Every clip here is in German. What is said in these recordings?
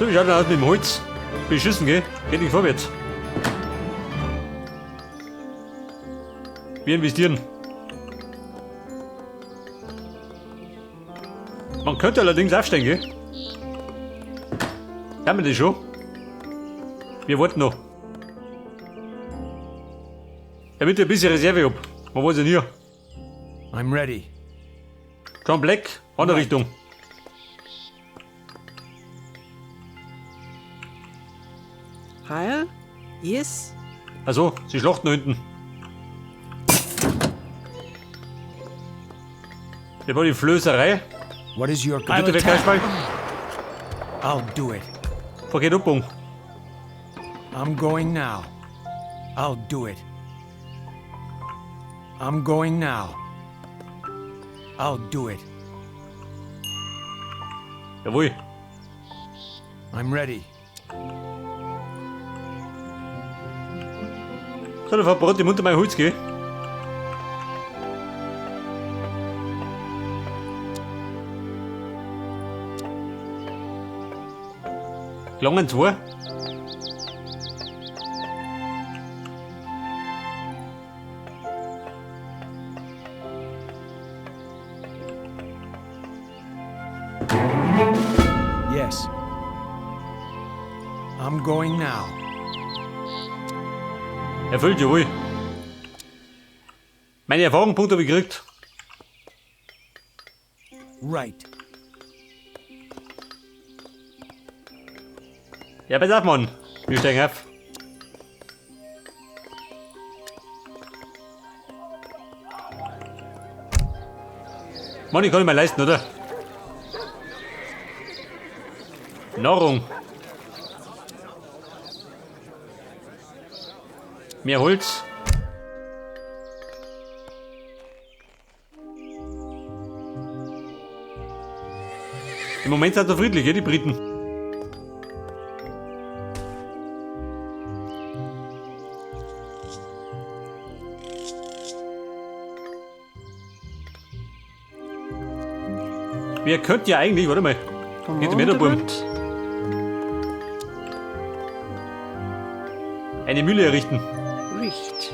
So, wie schaut das aus mit dem Holz? Beschissen, gell? Geht nicht vorwärts. Wir investieren. Man könnte allerdings aufsteigen, gell? Haben wir das schon? Wir warten noch. Damit wir ein bisschen Reserve haben. Man weiß ja nie. I'm ready. John Black, andere Richtung. Heil? Yes? Also, sie schlachten da hinten. Wir wollen die Flößerei. What is your Bitte weg, Geistball. I'll do it. Verkehrt Uppung. I'm going now. I'll do it. I'm going now. I'll do it. Jawohl. I'm ready. So, dann verbrot die Munter mein Holz, gell? Gelangen 2. Yes. I'm going now. Erfüllt, jawohl. Meine Erfahrungspunkte habe ich gekriegt. Right. Ja, pass auf, Mann. Wir steigen auf. Mann, ich kann nicht mehr leisten, oder? Nahrung. Mehr Holz. Im Moment sind sie friedlich, ja, die Briten. Wir könnten ja eigentlich, warte mal, geht mir der Burm, eine Mühle errichten. Richtig.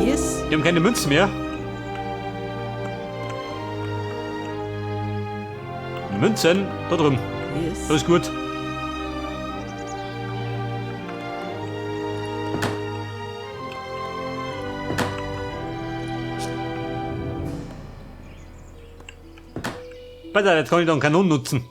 Yes? Wir haben keine Münzen mehr. Münzen, da drüben. Yes? Das ist gut. Warte, jetzt kann ich dann Kanonen nutzen.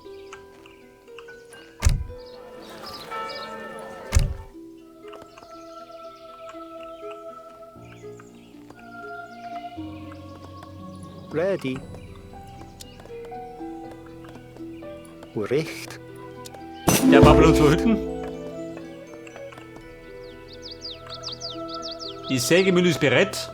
Ready. Recht. Der Babylon 2 Hütten. Die Sägemühle ist bereit.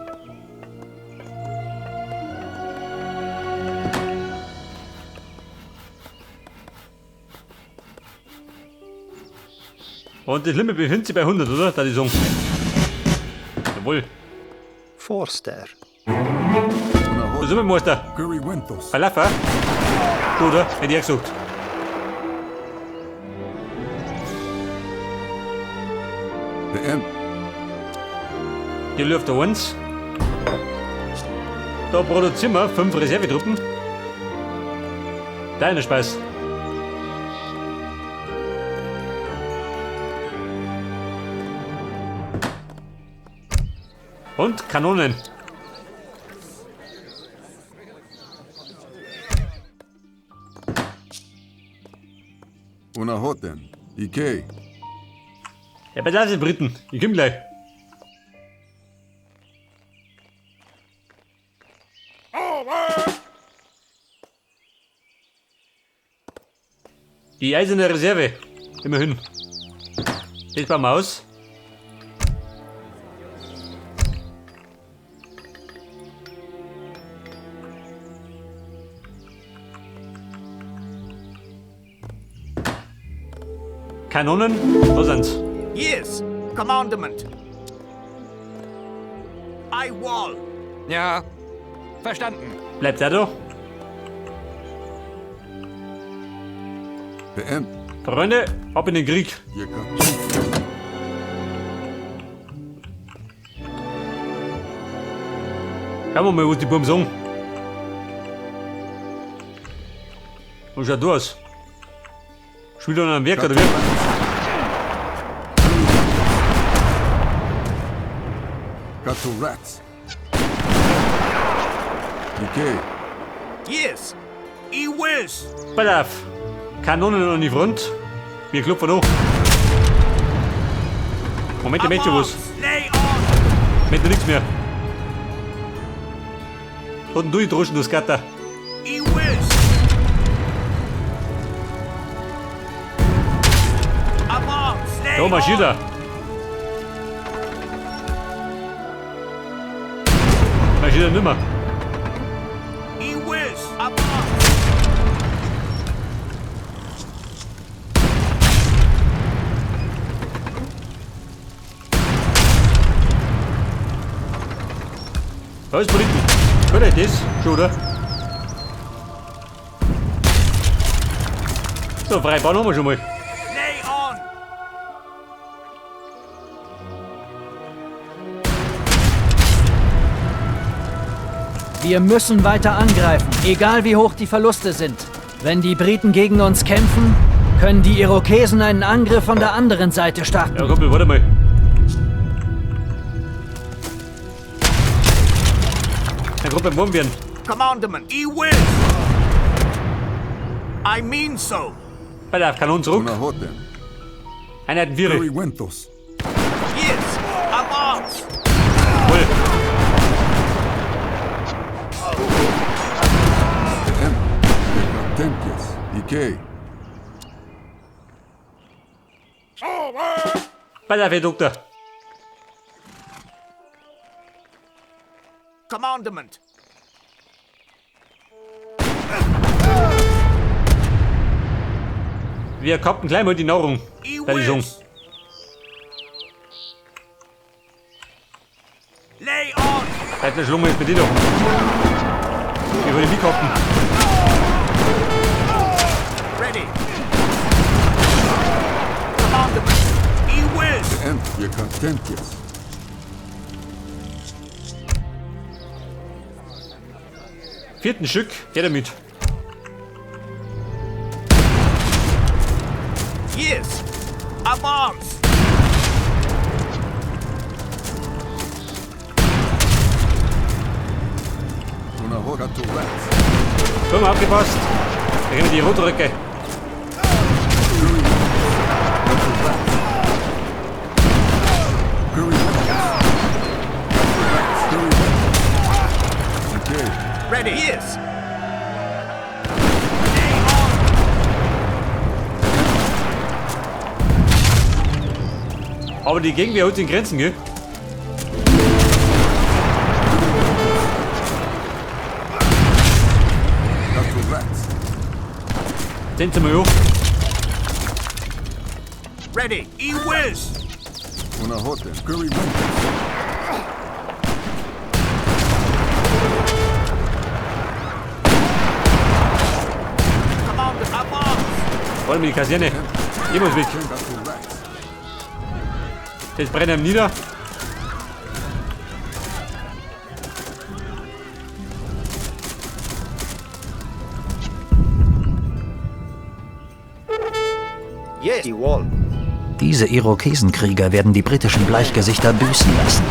Und das Limit befindet sich bei 100, oder? Da die sagen. Jawohl. Forster. Wo sind wir, Meister? Falafel? Du, oder? Hätte ich gesagt. Die läuft da 1. Da produzieren wir 5 Reservetruppen. Deine Speis. Und Kanonen. Una Hoten. Ikei. Ja, pass auf, die Briten. Ich komm gleich. Die eiserne Reserve. Immerhin. Das bauen wir aus. Kanonen, da sind's. Yes, Commandment. I wall. Ja, verstanden. Bleibt er da? PM. Freunde, ab in den Krieg. Je kan... Schauen wir mal, was die Buben sagen. Und schaut du aus. Spielt er noch am Werk oder wie? Got to rats. Okay. Yes. I whiz. Pass auf. Kanonen an die Front. Wir klopfen an. Moment, ich möchte schon was. Lay on. Ich möchte nichts mehr. Unten durchdroschen, du Skatter. I whiz. Up arms. Lay Da marschiert on. er. Marschiert er nimmer. I whiz. Up arms. Da ist Briten. Hört euch das? Schon, oder? So, freie Bahn haben wir schon mal. Lay on. Wir müssen weiter angreifen, egal wie hoch die Verluste sind. Wenn die Briten gegen uns kämpfen, können die Irokesen einen Angriff von der anderen Seite starten. Ja, Kumpel, warte mal. Eine Gruppe im Wurm werden. Commandment. I whiz. I mean so. Pass auf, Kanonen zurück. Una hoten. Einheiten Viere. Curry Wentos. Yes. Up arms. Voll. PM. Je kan tempjes. Ikei. Pass auf, Herr Doktor. Commandment. Wir kappen gleich mal die Nahrung. I Bei die Song. whiz. Lay on. Seid der Schlummer jetzt mit dir doch. Wir wollen die kappen. Ready. Commandment. I whiz. PM. Je kan tempjes. Vierten Stück, geht damit. Yes. Up arms. Una hoten. Got to rats. So, mal aufgepasst. Da gehen die rote Röcke. Curry Wentos. Curry Wentos. Okay. Ready. Yes. Aber die Gegenwehr hält in Grenzen, gell? Got to rats. Sind sie mal hoch. Ready. I whiz. Una hoten. Curry Wentos. Commander. Up arms. Wollen wir die Kaserne? Ich muss weg. Got to rats. Jetzt brennen wir nieder. Yes. Die Wall. Diese Irokesenkrieger werden die britischen Bleichgesichter büßen lassen.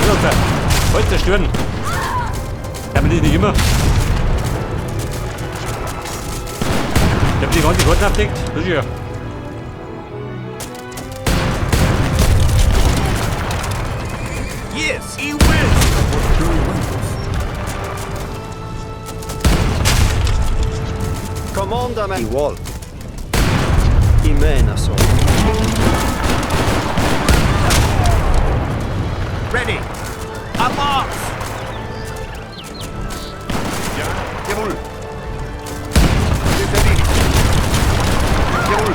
Doktor, Holz zerstören. Kann man das nicht immer? Ich hab die ganze Karten abdeckt. Das ist ja. Yes. I whiz. Curry Wentos. Commandament. Die Wall. Imena so. Ready. Up arms. Jawohl. Steht Jawohl.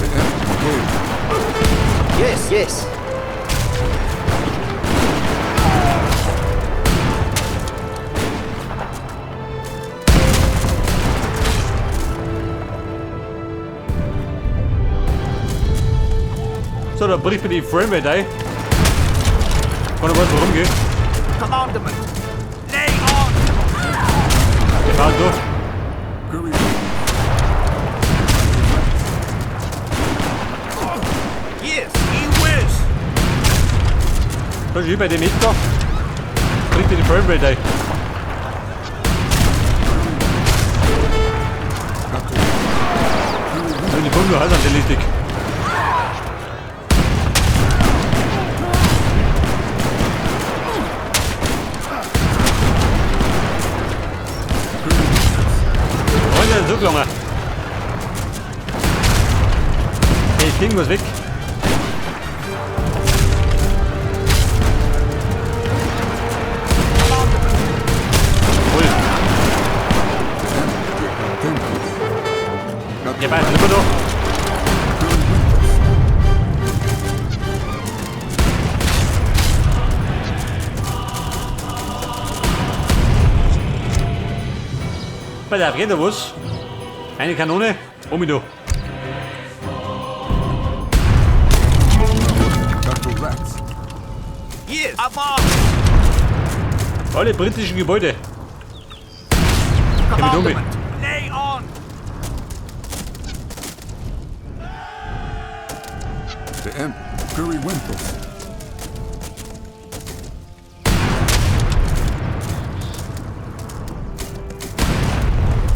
PM. Okay. Yes. Yes. So, dann bricht mir die Framerate ein. Kann ich was warum gehen? Commandment. Lay on. Wir fahren durch. Curry. Yes, he whiz. Da ist bei dem Meter. Bricht mir die Framerate ein. Und die Bunker hat an der Listik. So gelangen. Das Ding muss weg. Cool. Ja, beide sind wir noch. Bei der Räder was? Eine Kanone, Omido. Dr. Rats. Yes, avance. Alle britischen Gebäude. Commandment. Lay on. The M. Curry Wintos.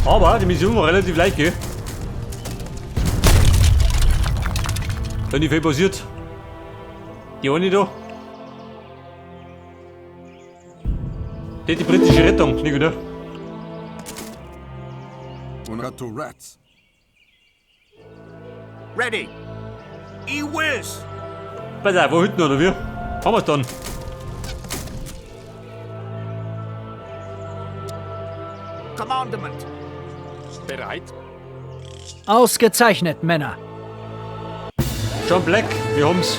Aber die Mission war relativ leicht, gell? Da nicht viel passiert. Die eine da. Die hat die britische Rettung, nicht oder? Und Dr. Rats. Ready. He whiz. Pass auf, wo hinten oder wie? Haben wir's dann? Commandment. Bereit? Ausgezeichnet, Männer. John Black, wir haben's.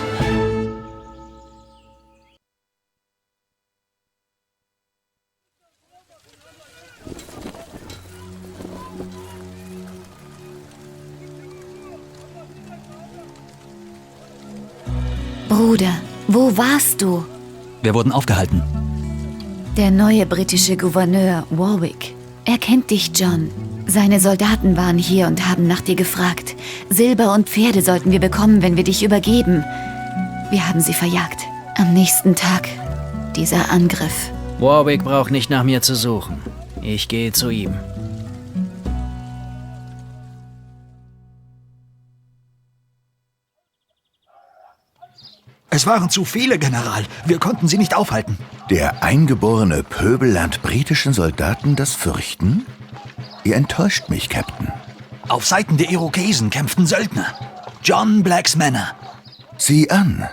Bruder, wo warst du? Wir wurden aufgehalten. Der neue britische Gouverneur Warwick. Er kennt dich, John. Seine Soldaten waren hier und haben nach dir gefragt. Silber und Pferde sollten wir bekommen, wenn wir dich übergeben. Wir haben sie verjagt. Am nächsten Tag dieser Angriff. Warwick braucht nicht nach mir zu suchen. Ich gehe zu ihm. Es waren zu viele, General. Wir konnten sie nicht aufhalten. Der eingeborene Pöbel lernt britischen Soldaten das Fürchten? Ihr enttäuscht mich, Captain. Auf Seiten der Irokesen kämpften Söldner. John Blacks Männer. Sieh an.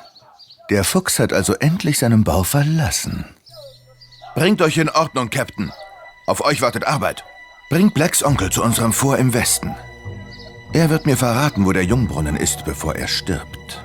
Der Fuchs hat also endlich seinen Bau verlassen. Bringt euch in Ordnung, Captain. Auf euch wartet Arbeit. Bringt Blacks Onkel zu unserem Fort im Westen. Er wird mir verraten, wo der Jungbrunnen ist, bevor er stirbt.